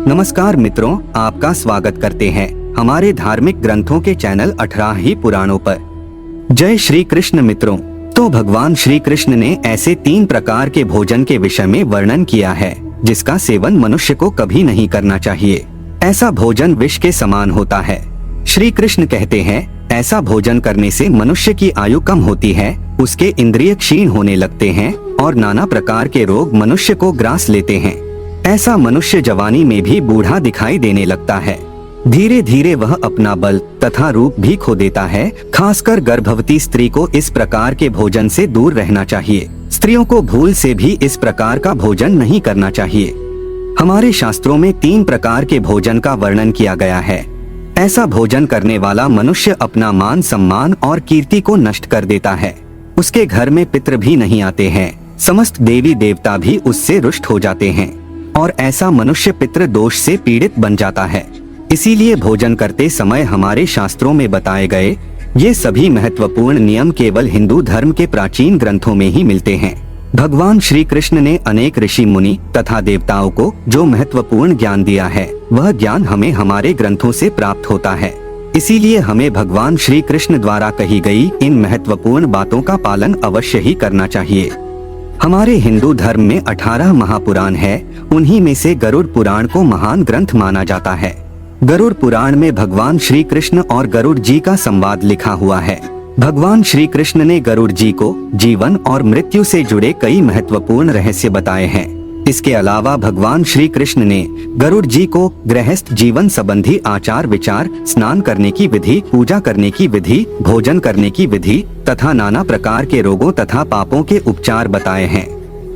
नमस्कार मित्रों, आपका स्वागत करते हैं हमारे धार्मिक ग्रंथों के चैनल 18 ही पुराणों पर। जय श्री कृष्ण मित्रों। तो भगवान श्री कृष्ण ने ऐसे 3 प्रकार के भोजन के विषय में वर्णन किया है जिसका सेवन मनुष्य को कभी नहीं करना चाहिए। ऐसा भोजन विष के समान होता है। श्री कृष्ण कहते हैं, ऐसा भोजन करने से मनुष्य की आयु कम होती है, उसके इंद्रिय क्षीण होने लगते हैं और नाना प्रकार के रोग मनुष्य को ग्रास लेते हैं। ऐसा मनुष्य जवानी में भी बूढ़ा दिखाई देने लगता है। धीरे धीरे वह अपना बल तथा रूप भी खो देता है। खासकर गर्भवती स्त्री को इस प्रकार के भोजन से दूर रहना चाहिए। स्त्रियों को भूल से भी इस प्रकार का भोजन नहीं करना चाहिए। हमारे शास्त्रों में 3 प्रकार के भोजन का वर्णन किया गया है। ऐसा भोजन करने वाला मनुष्य अपना मान सम्मान और कीर्ति को नष्ट कर देता है। उसके घर में पितृ भी नहीं आते हैं, समस्त देवी देवता भी उससे रुष्ट हो जाते हैं और ऐसा मनुष्य पितृ दोष से पीड़ित बन जाता है। इसीलिए भोजन करते समय हमारे शास्त्रों में बताए गए ये सभी महत्वपूर्ण नियम केवल हिंदू धर्म के प्राचीन ग्रंथों में ही मिलते हैं। भगवान श्री कृष्ण ने अनेक ऋषि मुनि तथा देवताओं को जो महत्वपूर्ण ज्ञान दिया है, वह ज्ञान हमें हमारे ग्रंथों से प्राप्त होता है। इसीलिए हमें भगवान श्री कृष्ण द्वारा कही गई इन महत्वपूर्ण बातों का पालन अवश्य ही करना चाहिए। हमारे हिंदू धर्म में 18 महापुराण है। उन्हीं में से गरुड़ पुराण को महान ग्रंथ माना जाता है। गरुड़ पुराण में भगवान श्री कृष्ण और गरुड़ जी का संवाद लिखा हुआ है। भगवान श्री कृष्ण ने गरुड़ जी को जीवन और मृत्यु से जुड़े कई महत्वपूर्ण रहस्य बताए हैं। इसके अलावा भगवान श्री कृष्ण ने गरुड़ जी को गृहस्थ जीवन संबंधी आचार विचार, स्नान करने की विधि, पूजा करने की विधि, भोजन करने की विधि तथा नाना प्रकार के रोगों तथा पापों के उपचार बताए हैं।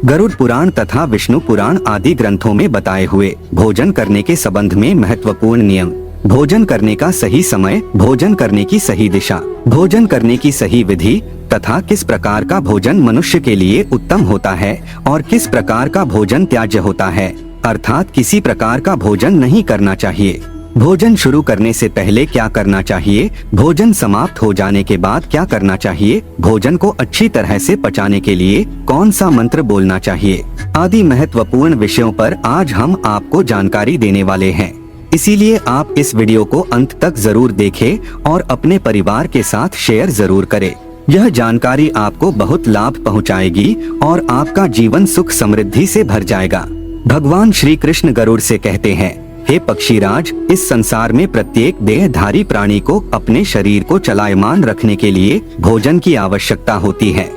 गरुड़ पुराण तथा विष्णु पुराण आदि ग्रंथों में बताए हुए भोजन करने के संबंध में महत्वपूर्ण नियम, भोजन करने का सही समय, भोजन करने की सही दिशा, भोजन करने की सही विधि तथा किस प्रकार का भोजन मनुष्य के लिए उत्तम होता है और किस प्रकार का भोजन त्याज्य होता है, अर्थात किसी प्रकार का भोजन नहीं करना चाहिए। भोजन शुरू करने से पहले क्या करना चाहिए, भोजन समाप्त हो जाने के बाद क्या करना चाहिए, भोजन को अच्छी तरह से पचाने के लिए कौन सा मंत्र बोलना चाहिए आदि महत्वपूर्ण विषयों पर आज हम आपको जानकारी देने वाले हैं। इसीलिए आप इस वीडियो को अंत तक जरूर देखें और अपने परिवार के साथ शेयर जरूर करें। यह जानकारी आपको बहुत लाभ पहुंचाएगी और आपका जीवन सुख समृद्धि से भर जाएगा। भगवान श्री कृष्ण गरुड़ से कहते हैं, हे पक्षीराज, इस संसार में प्रत्येक देहधारी प्राणी को अपने शरीर को चलायमान रखने के लिए भोजन की आवश्यकता होती है।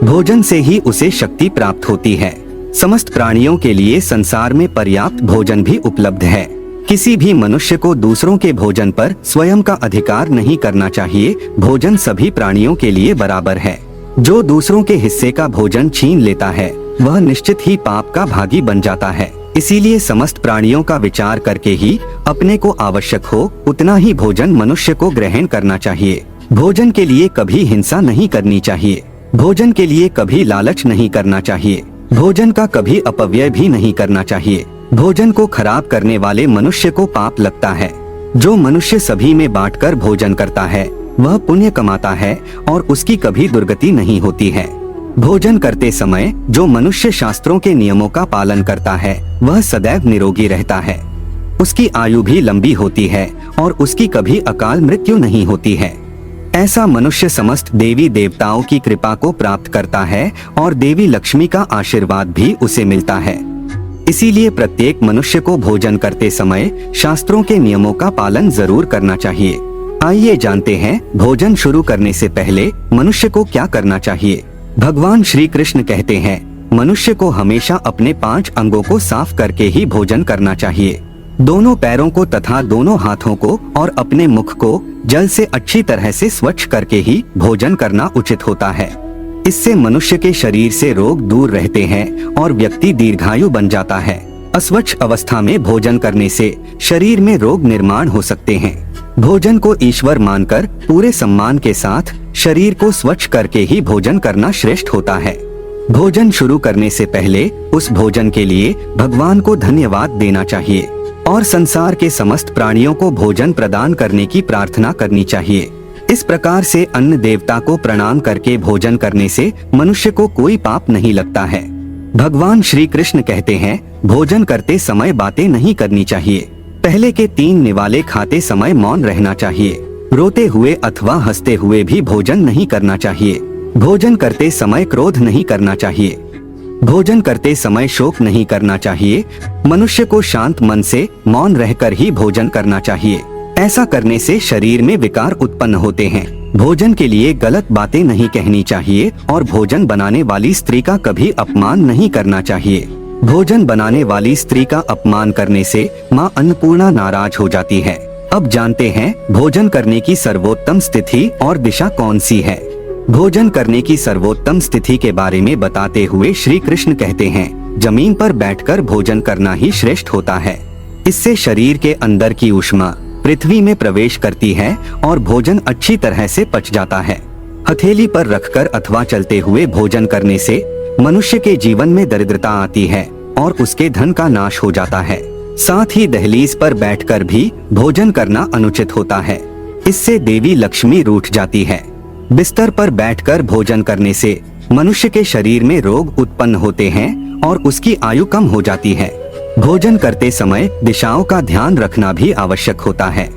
भोजन से ही उसे शक्ति प्राप्त होती है। समस्त प्राणियों के लिए संसार में पर्याप्त भोजन भी उपलब्ध है। किसी भी मनुष्य को दूसरों के भोजन पर स्वयं का अधिकार नहीं करना चाहिए। भोजन सभी प्राणियों के लिए बराबर है। जो दूसरों के हिस्से का भोजन छीन लेता है वह निश्चित ही पाप का भागी बन जाता है। इसीलिए समस्त प्राणियों का विचार करके ही अपने को आवश्यक हो उतना ही भोजन मनुष्य को ग्रहण करना चाहिए। भोजन के लिए कभी हिंसा नहीं करनी चाहिए। भोजन के लिए कभी लालच नहीं करना चाहिए। भोजन का कभी अपव्यय भी नहीं करना चाहिए। भोजन को खराब करने वाले मनुष्य को पाप लगता है। जो मनुष्य सभी में बांटकर भोजन करता है वह पुण्य कमाता है और उसकी कभी दुर्गति नहीं होती है। भोजन करते समय जो मनुष्य शास्त्रों के नियमों का पालन करता है वह सदैव निरोगी रहता है। उसकी आयु भी लंबी होती है और उसकी कभी अकाल मृत्यु नहीं होती है। ऐसा मनुष्य समस्त देवी देवताओं की कृपा को प्राप्त करता है और देवी लक्ष्मी का आशीर्वाद भी उसे मिलता है। इसीलिए प्रत्येक मनुष्य को भोजन करते समय शास्त्रों के नियमों का पालन जरूर करना चाहिए। आइए जानते हैं भोजन शुरू करने से पहले मनुष्य को क्या करना चाहिए। भगवान श्री कृष्ण कहते हैं, मनुष्य को हमेशा अपने 5 अंगों को साफ करके ही भोजन करना चाहिए। दोनों पैरों को तथा दोनों हाथों को और अपने मुख को जल से अच्छी तरह से स्वच्छ करके ही भोजन करना उचित होता है। इससे मनुष्य के शरीर से रोग दूर रहते हैं और व्यक्ति दीर्घायु बन जाता है। अस्वच्छ अवस्था में भोजन करने से शरीर में रोग निर्माण हो सकते हैं। भोजन को ईश्वर मानकर पूरे सम्मान के साथ शरीर को स्वच्छ करके ही भोजन करना श्रेष्ठ होता है। भोजन शुरू करने से पहले उस भोजन के लिए भगवान को धन्यवाद देना चाहिए और संसार के समस्त प्राणियों को भोजन प्रदान करने की प्रार्थना करनी चाहिए। इस प्रकार से अन्न देवता को प्रणाम करके भोजन करने से मनुष्य को कोई पाप नहीं लगता है। भगवान श्री कृष्ण कहते हैं, भोजन करते समय बातें नहीं करनी चाहिए। पहले के 3 निवाले खाते समय मौन रहना चाहिए। रोते हुए अथवा हंसते हुए भी भोजन नहीं करना चाहिए। भोजन करते समय क्रोध नहीं करना चाहिए। भोजन करते समय शोक नहीं करना चाहिए। मनुष्य को शांत मन से मौन रहकर ही भोजन करना चाहिए। ऐसा करने से शरीर में विकार उत्पन्न होते हैं। भोजन के लिए गलत बातें नहीं कहनी चाहिए और भोजन बनाने वाली स्त्री का कभी अपमान नहीं करना चाहिए। भोजन बनाने वाली स्त्री का अपमान करने से माँ अन्नपूर्णा नाराज हो जाती है। अब जानते हैं भोजन करने की सर्वोत्तम स्थिति और दिशा कौन सी है। भोजन करने की सर्वोत्तम स्थिति के बारे में बताते हुए श्री कृष्ण कहते हैं, जमीन पर बैठकर भोजन करना ही श्रेष्ठ होता है। इससे शरीर के अंदर की ऊष्मा पृथ्वी में प्रवेश करती है और भोजन अच्छी तरह से पच जाता है। हथेली पर रखकर अथवा चलते हुए भोजन करने से मनुष्य के जीवन में दरिद्रता आती है और उसके धन का नाश हो जाता है। साथ ही दहलीज पर बैठकर भी भोजन करना अनुचित होता है। इससे देवी लक्ष्मी रूठ जाती है। बिस्तर पर बैठकर भोजन करने से मनुष्य के शरीर में रोग उत्पन्न होते हैं और उसकी आयु कम हो जाती है। भोजन करते समय दिशाओं का ध्यान रखना भी आवश्यक होता है।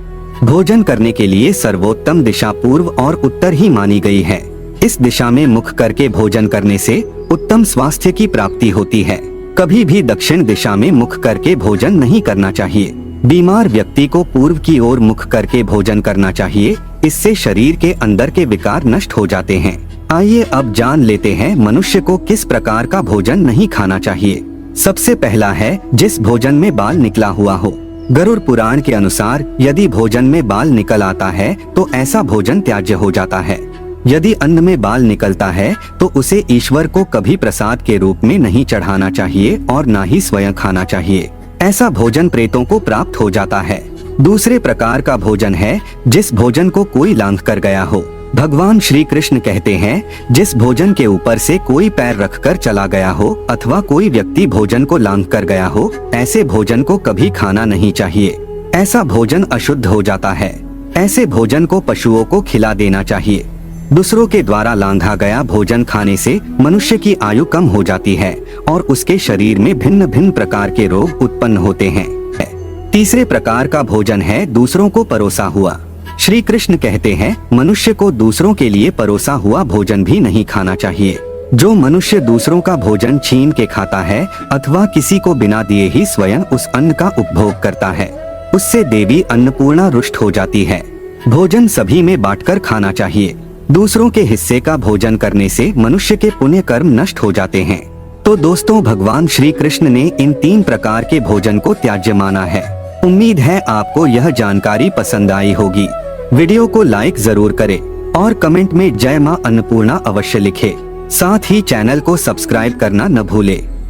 भोजन करने के लिए सर्वोत्तम दिशा पूर्व और उत्तर ही मानी गई है। इस दिशा में मुख करके भोजन करने से उत्तम स्वास्थ्य की प्राप्ति होती है। कभी भी दक्षिण दिशा में मुख करके भोजन नहीं करना चाहिए। बीमार व्यक्ति को पूर्व की ओर मुख करके भोजन करना चाहिए। इससे शरीर के अंदर के विकार नष्ट हो जाते हैं। आइए अब जान लेते हैं मनुष्य को किस प्रकार का भोजन नहीं खाना चाहिए। सबसे पहला है जिस भोजन में बाल निकला हुआ हो। गरुड़ पुराण के अनुसार यदि भोजन में बाल निकल आता है तो ऐसा भोजन त्याज्य हो जाता है। यदि अन्न में बाल निकलता है तो उसे ईश्वर को कभी प्रसाद के रूप में नहीं चढ़ाना चाहिए और ना ही स्वयं खाना चाहिए। ऐसा भोजन प्रेतों को प्राप्त हो जाता है। दूसरे प्रकार का भोजन है जिस भोजन को कोई लांघ कर गया हो। भगवान श्री कृष्ण कहते हैं, जिस भोजन के ऊपर से कोई पैर रखकर चला गया हो अथवा कोई व्यक्ति भोजन को लांघ कर गया हो, ऐसे भोजन को कभी खाना नहीं चाहिए। ऐसा भोजन अशुद्ध हो जाता है। ऐसे भोजन को पशुओं को खिला देना चाहिए। दूसरों के द्वारा लांघा गया भोजन खाने से मनुष्य की आयु कम हो जाती है और उसके शरीर में भिन्न भिन्न प्रकार के रोग उत्पन्न होते हैं। तीसरे प्रकार का भोजन है दूसरों को परोसा हुआ। श्री कृष्ण कहते हैं, मनुष्य को दूसरों के लिए परोसा हुआ भोजन भी नहीं खाना चाहिए। जो मनुष्य दूसरों का भोजन छीन के खाता है अथवा किसी को बिना दिए ही स्वयं उस अन्न का उपभोग करता है, उससे देवी अन्नपूर्णा रुष्ट हो जाती है। भोजन सभी में बांटकर खाना चाहिए। दूसरों के हिस्से का भोजन करने से मनुष्य के पुण्य कर्म नष्ट हो जाते हैं। तो दोस्तों, भगवान श्री कृष्ण ने इन 3 प्रकार के भोजन को त्याज्य माना है। उम्मीद है आपको यह जानकारी पसंद आई होगी। वीडियो को लाइक जरूर करें और कमेंट में जय मां अन्नपूर्णा अवश्य लिखें। साथ ही चैनल को सब्सक्राइब करना न भूलें।